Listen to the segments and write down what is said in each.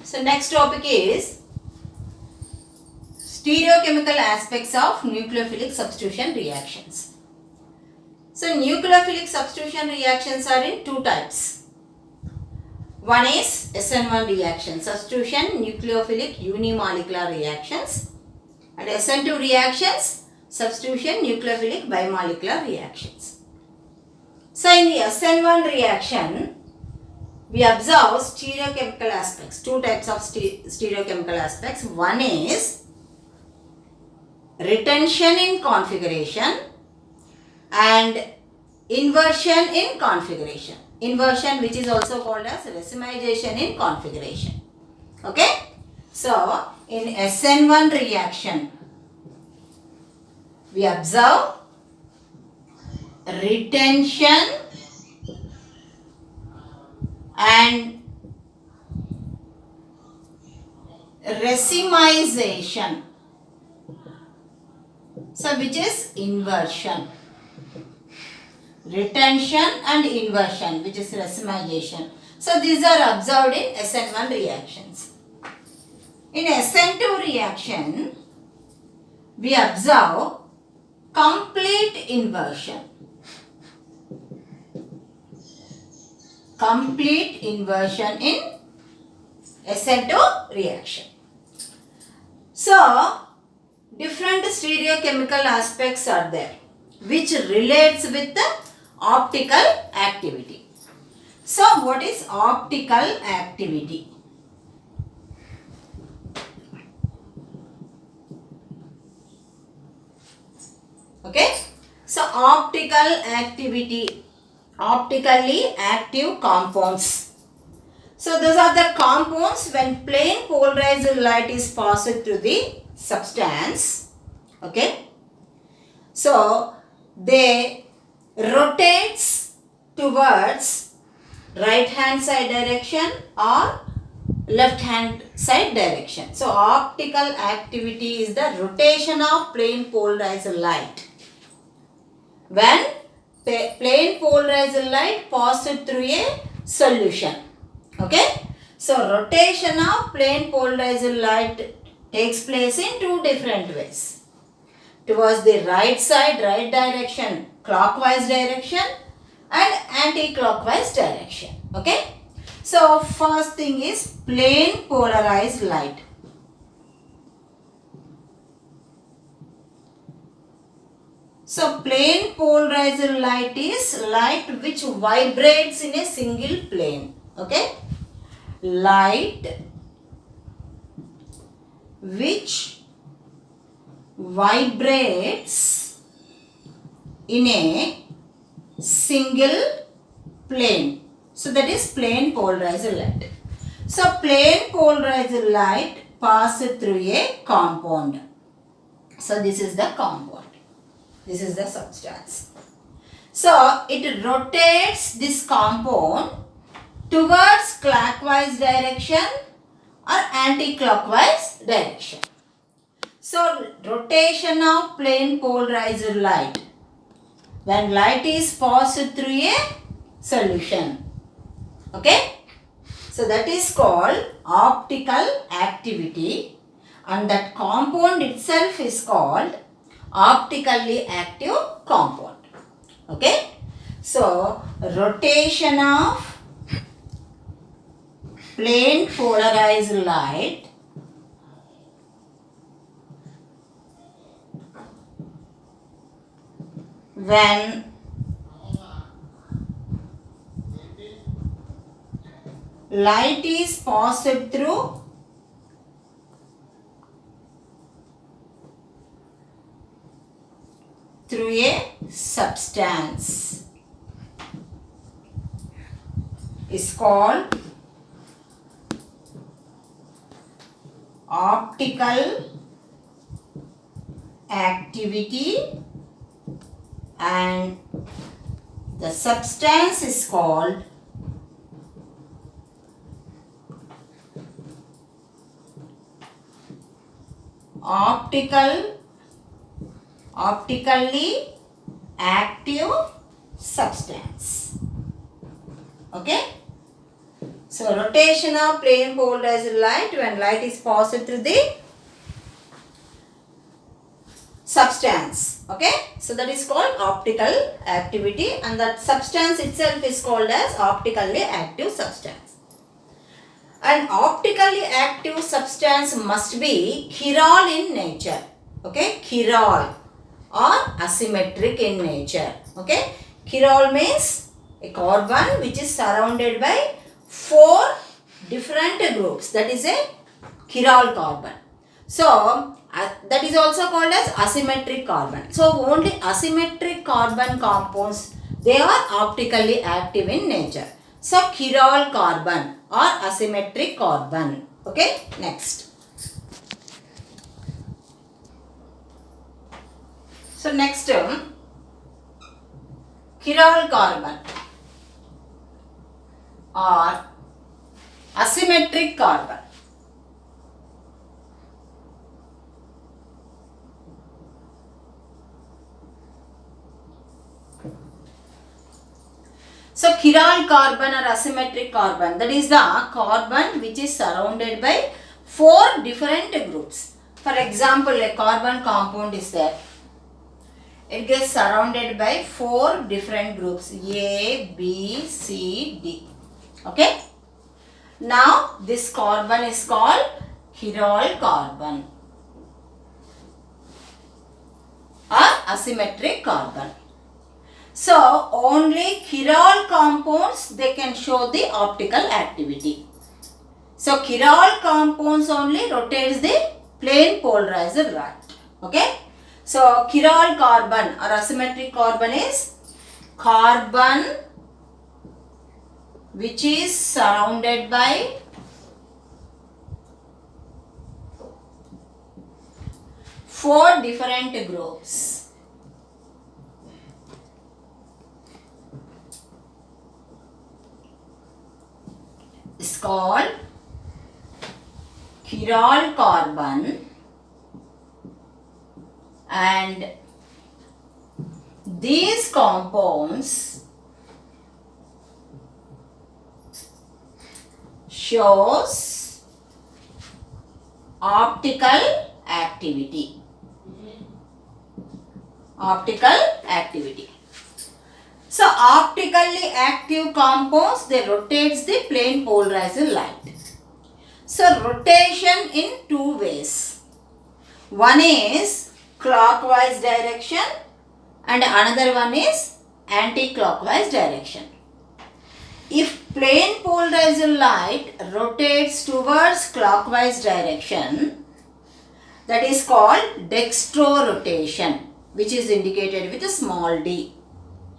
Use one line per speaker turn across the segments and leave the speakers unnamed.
So next topic is stereochemical aspects of nucleophilic substitution reactions. So nucleophilic substitution reactions are in two types. One is SN1 reaction, substitution nucleophilic unimolecular reactions, and SN2 reactions, substitution nucleophilic bimolecular reactions. So in the SN1 reaction, we observe stereochemical aspects, two types of stereochemical aspects. One is retention in configuration and inversion in configuration. Inversion, which is also called as racemization in configuration. Okay? So, in SN1 reaction, we observe retention and racemization. So, which is inversion. Retention and inversion, which is racemization. So, these are observed in SN1 reactions. In SN2 reaction, we observe complete inversion. Complete inversion in SN2 reaction. So, different stereochemical aspects are there, which relates with the optical activity. So, what is optical activity? Okay. So, optical activity, optically active compounds. So, those are the compounds when plane polarized light is passed through the substance. Okay. So, they rotates towards right hand side direction or left hand side direction. So, optical activity is the rotation of plane polarized light. When plane polarized light passes through a solution. Okay. So, rotation of plane polarized light takes place in two different ways. Towards the right side, right direction, clockwise direction and anti-clockwise direction. Okay. So, first thing is plane polarized light. So, plane polarized light is light which vibrates in a single plane. Okay. Light which vibrates in a single plane. So, that is plane polarized light. So, plane polarized light passes through a compound. So, this is the compound. This is the substance. So, it rotates this compound towards clockwise direction or anti-clockwise direction. So, rotation of plane polarized light. When light is passed through a solution. Okay. So, that is called optical activity and that compound itself is called optically active compound. Okay. So, rotation of plane polarized light when light is passed through a substance is called optical activity and the substance is called optically active substance. Okay. So rotation of plane polarized light when light is passed through the substance. Okay, so that is called optical activity, and that substance itself is called as optically active substance. An optically active substance must be chiral in nature. Okay, chiral or asymmetric in nature. Okay, chiral means a carbon which is surrounded by 4 different groups. That is a chiral carbon. So that is also called as asymmetric carbon. So only asymmetric carbon compounds, they are optically active in nature. So chiral carbon or asymmetric carbon. Okay, next. So next term, chiral carbon or asymmetric carbon. So chiral carbon or asymmetric carbon, that is the carbon which is surrounded by 4 different groups. For example, a carbon compound is there. It gets surrounded by 4 different groups A, B, C, D. Okay. Now this carbon is called chiral carbon or asymmetric carbon. So only chiral compounds, they can show the optical activity. So chiral compounds only rotates the plane polarized light. Okay. So chiral carbon or asymmetric carbon is carbon which is surrounded by 4 different groups. It's called chiral carbon, and these compounds shows optical activity. Optical activity. So optically active compounds, they rotates the plane polarized light. So rotation in 2 ways. One is clockwise direction and another one is anti-clockwise direction. If plane polarized light rotates towards clockwise direction, that is called dextrorotation, which is indicated with a small d.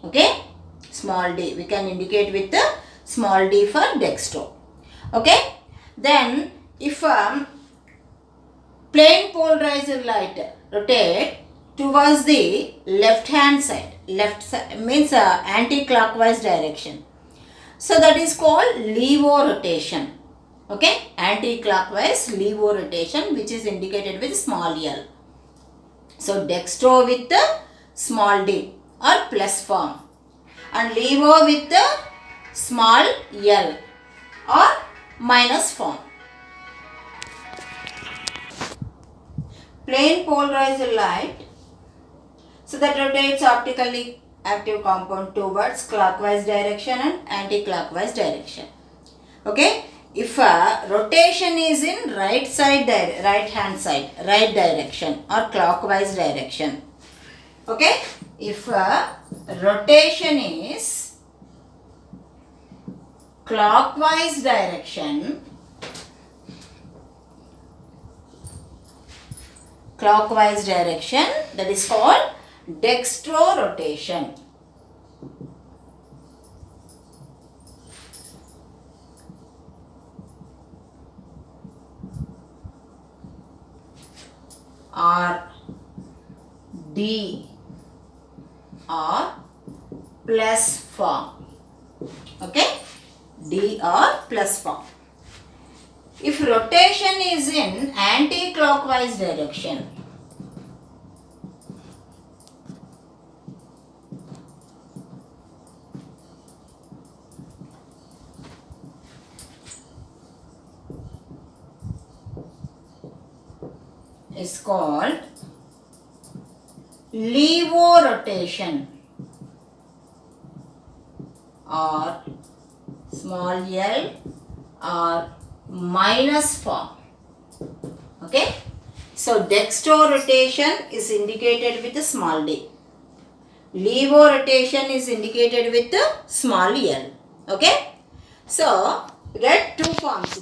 Okay, small d, we can indicate with the small d for dextro. Okay, then if plane polarized light rotate towards the left hand side, left side means anti-clockwise direction, so that is called levorotation. Okay, anti-clockwise levorotation, which is indicated with small l. So dextro with the small d or plus form, and levo with the small l or minus form. Plane polarized light, so that rotates optically active compound towards clockwise direction and anti-clockwise direction. Okay, if rotation is in right hand side, right direction or clockwise direction. Okay, if rotation is clockwise direction, that is called dextrorotation. Or D or plus form. Okay, D or plus form. If rotation is in anti-clockwise direction, is called levorotation or small l or minus form. Okay. So dextrorotation is indicated with a small d. Levorotation is indicated with a small l. Okay. So get two forms,